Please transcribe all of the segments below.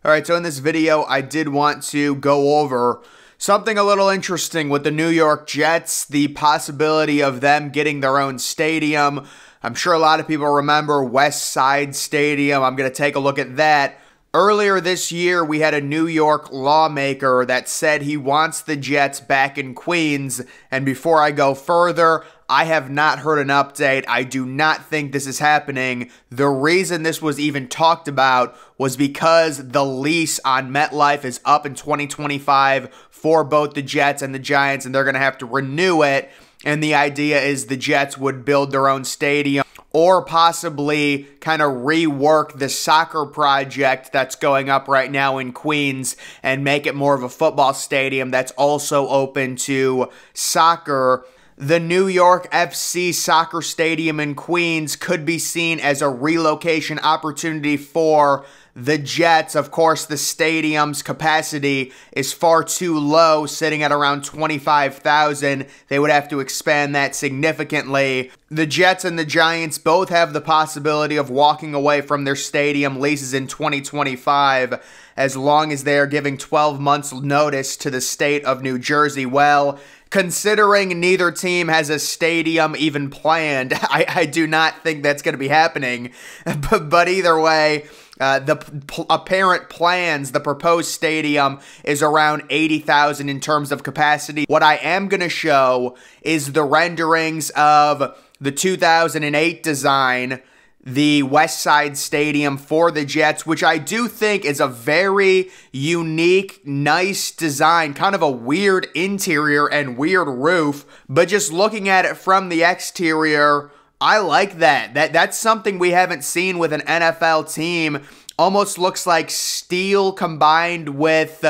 All right, so in this video, I did want to go over something a little interesting with the New York Jets, the possibility of them getting their own stadium. I'm sure a lot of people remember West Side Stadium. I'm going to take a look at that. Earlier this year, we had a New York lawmaker that said he wants the Jets back in Queens. And before I go further, I have not heard an update. I do not think this is happening. The reason this was even talked about was because the lease on MetLife is up in 2025 for both the Jets and the Giants, and they're going to have to renew it. And the idea is the Jets would build their own stadium or possibly kind of rework the soccer project that's going up right now in Queens and make it more of a football stadium that's also open to soccer. The New York FC soccer stadium in Queens could be seen as a relocation opportunity for the Jets. Of course, the stadium's capacity is far too low, sitting at around 25,000. They would have to expand that significantly. The Jets and the Giants both have the possibility of walking away from their stadium leases in 2025 as long as they are giving 12 months notice to the state of New Jersey. Well, considering neither team has a stadium even planned, I do not think that's going to be happening. But either way, the apparent plans, the proposed stadium is around 80,000 in terms of capacity. What I am going to show is the renderings of the 2008 design, the West Side Stadium for the Jets, which I do think is a very unique, nice design, kind of a weird interior and weird roof, but just looking at it from the exterior, I like that. That's something we haven't seen with an NFL team. Almost looks like steel combined with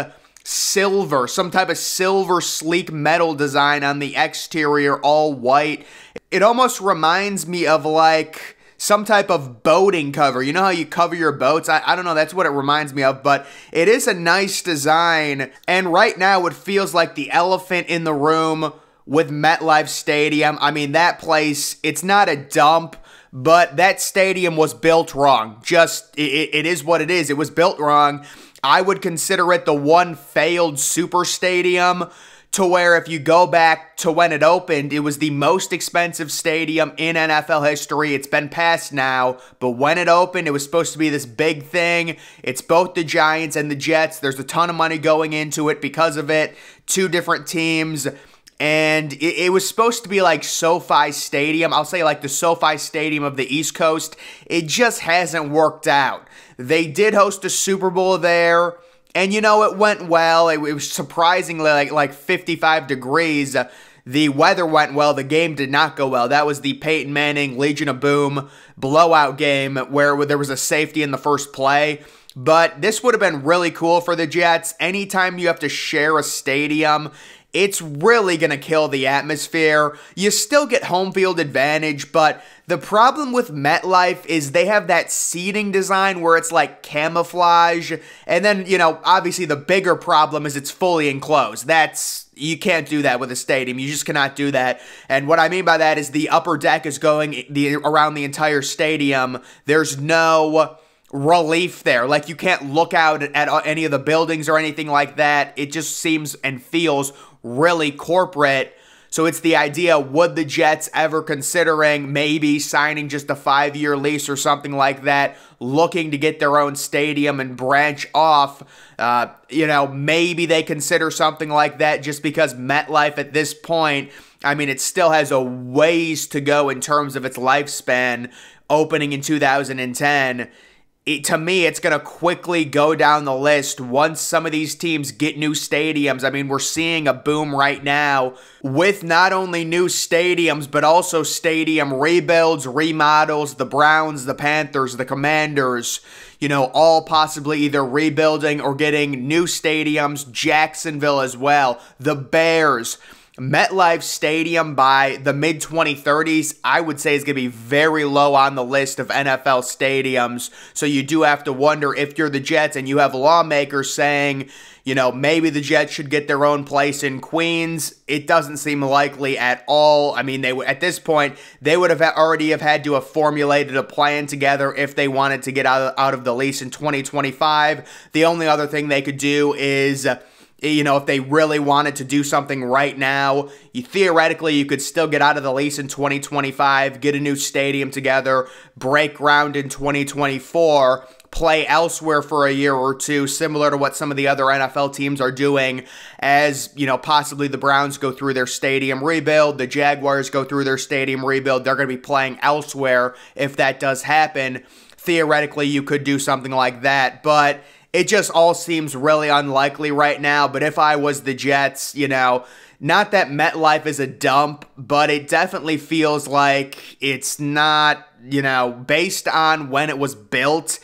silver, some type of silver sleek metal design on the exterior, all white. It almost reminds me of like some type of boating cover. You know how you cover your boats? I don't know, that's what it reminds me of, but it is a nice design. And right now it feels like the elephant in the room with MetLife Stadium. I mean, that place, it's not a dump, but that stadium was built wrong. Just, it is what it is. It was built wrong. I would consider it the one failed super stadium, to where if you go back to when it opened, it was the most expensive stadium in NFL history. It's been passed now, but when it opened, it was supposed to be this big thing. It's both the Giants and the Jets. There's a ton of money going into it because of it. Two different teams. And it was supposed to be like SoFi Stadium. I'll say like the SoFi Stadium of the East Coast. It just hasn't worked out. They did host a Super Bowl there, and you know, it went well. It was surprisingly like 55 degrees. The weather went well. The game did not go well. That was the Peyton Manning Legion of Boom blowout game where there was a safety in the first play. But this would have been really cool for the Jets. Anytime you have to share a stadium, it's really going to kill the atmosphere. You still get home field advantage, but the problem with MetLife is they have that seating design where it's like camouflage. And then, you know, obviously the bigger problem is it's fully enclosed. You can't do that with a stadium. You just cannot do that. And what I mean by that is the upper deck is going around the entire stadium. There's no relief there. Like, you can't look out at any of the buildings or anything like that. It just seems and feels really corporate. So it's the idea, would the Jets ever considering maybe signing just a 5-year lease or something like that, looking to get their own stadium and branch off? You know, maybe they consider something like that, just because MetLife at this point, I mean, it still has a ways to go in terms of its lifespan, opening in 2010. To me, it's going to quickly go down the list once some of these teams get new stadiums. I mean, we're seeing a boom right now with not only new stadiums, but also stadium rebuilds, remodels. The Browns, the Panthers, the Commanders, you know, all possibly either rebuilding or getting new stadiums. Jacksonville as well. The Bears. MetLife Stadium by the mid-2030s, I would say, is going to be very low on the list of NFL stadiums. So you do have to wonder, if you're the Jets and you have lawmakers saying, you know, maybe the Jets should get their own place in Queens. It doesn't seem likely at all. I mean, at this point, they would have already had to have formulated a plan together if they wanted to get out of the lease in 2025. The only other thing they could do is, you know, if they really wanted to do something right now, theoretically, you could still get out of the lease in 2025, get a new stadium together, break ground in 2024, play elsewhere for a year or two, similar to what some of the other NFL teams are doing, as, you know, possibly the Browns go through their stadium rebuild, the Jaguars go through their stadium rebuild. They're going to be playing elsewhere if that does happen. Theoretically, you could do something like that, but it just all seems really unlikely right now. But if I was the Jets, you know, not that MetLife is a dump, but it definitely feels like it's not, you know, based on when it was built,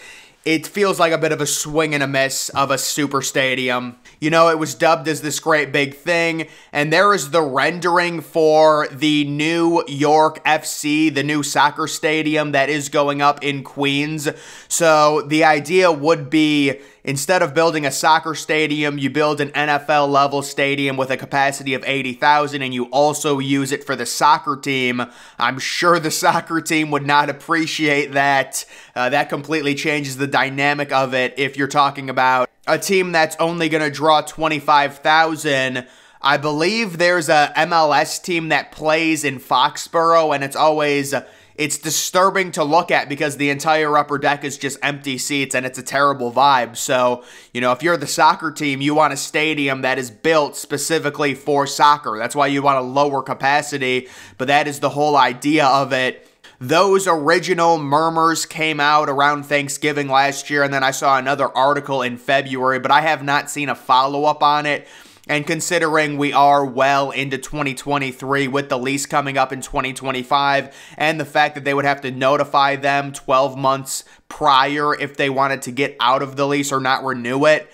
it feels like a bit of a swing and a miss of a super stadium. You know, it was dubbed as this great big thing, and there is the rendering for the New York FC, the new soccer stadium that is going up in Queens. So the idea would be, instead of building a soccer stadium, you build an NFL level stadium with a capacity of 80,000, and you also use it for the soccer team. I'm sure the soccer team would not appreciate that. That completely changes the dynamic of it if you're talking about a team that's only going to draw 25,000. I believe there's a MLS team that plays in Foxborough, and it's disturbing to look at because the entire upper deck is just empty seats, and it's a terrible vibe. So, you know, if you're the soccer team, you want a stadium that is built specifically for soccer. That's why you want a lower capacity, but that is the whole idea of it. Those original murmurs came out around Thanksgiving last year, and then I saw another article in February, but I have not seen a follow-up on it. And considering we are well into 2023 with the lease coming up in 2025, and the fact that they would have to notify them 12 months prior if they wanted to get out of the lease or not renew it,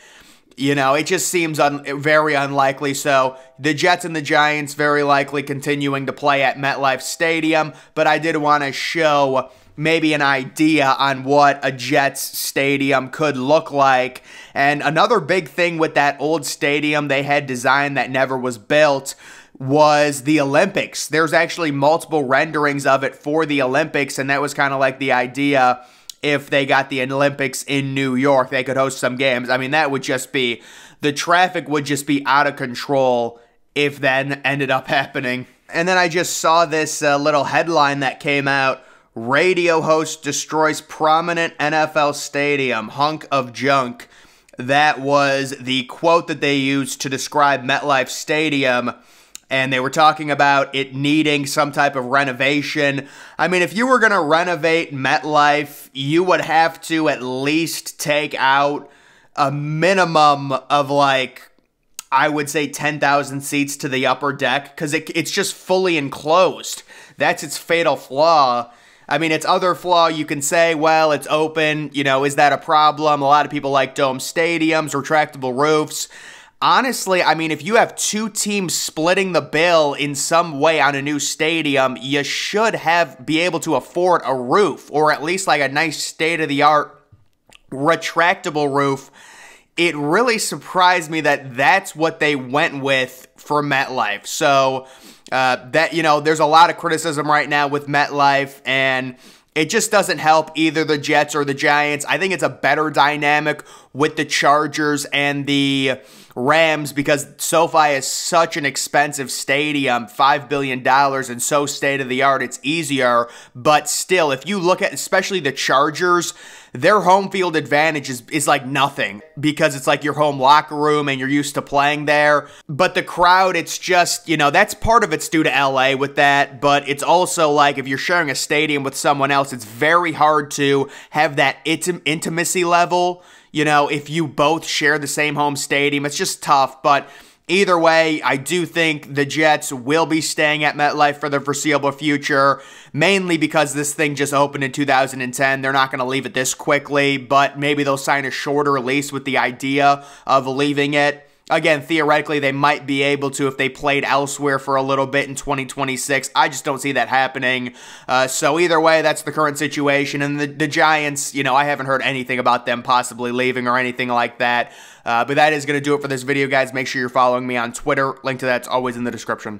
you know, it just seems very unlikely. So the Jets and the Giants very likely continuing to play at MetLife Stadium, but I did want to show maybe an idea on what a Jets stadium could look like. And another big thing with that old stadium they had designed that never was built was the Olympics. There's actually multiple renderings of it for the Olympics, and that was kind of like the idea. If they got the Olympics in New York, they could host some games. I mean, that would just be, the traffic would just be out of control if that ended up happening. And then I just saw this little headline that came out: radio host destroys prominent NFL stadium, hunk of junk. That was the quote that they used to describe MetLife Stadium. And they were talking about it needing some type of renovation. I mean, if you were going to renovate MetLife, you would have to at least take out a minimum of, like, I would say 10,000 seats to the upper deck, because it's just fully enclosed. That's its fatal flaw. I mean, its other flaw, you can say, well, it's open. You know, is that a problem? A lot of people like dome stadiums, retractable roofs. Honestly, I mean, if you have two teams splitting the bill in some way on a new stadium, you should be able to afford a roof, or at least like a nice state-of-the-art retractable roof. It really surprised me that that's what they went with for MetLife. So, that, you know, there's a lot of criticism right now with MetLife, and it just doesn't help either the Jets or the Giants. I think it's a better dynamic with the Chargers and the Rams, because SoFi is such an expensive stadium, $5 billion, and so state-of-the-art, it's easier. But still, if you look at especially the Chargers, their home field advantage is like nothing, because it's like your home locker room and you're used to playing there. But the crowd, it's just, you know, that's part of it's due to LA with that, but it's also like if you're sharing a stadium with someone else, it's very hard to have that intimacy level. You know, if you both share the same home stadium, it's just tough. But either way, I do think the Jets will be staying at MetLife for the foreseeable future, mainly because this thing just opened in 2010. They're not going to leave it this quickly, but maybe they'll sign a shorter lease with the idea of leaving it. Again, theoretically, they might be able to if they played elsewhere for a little bit in 2026. I just don't see that happening. So either way, that's the current situation. And the Giants, you know, I haven't heard anything about them possibly leaving or anything like that. But that is going to do it for this video, guys. Make sure you're following me on Twitter. Link to that's always in the description.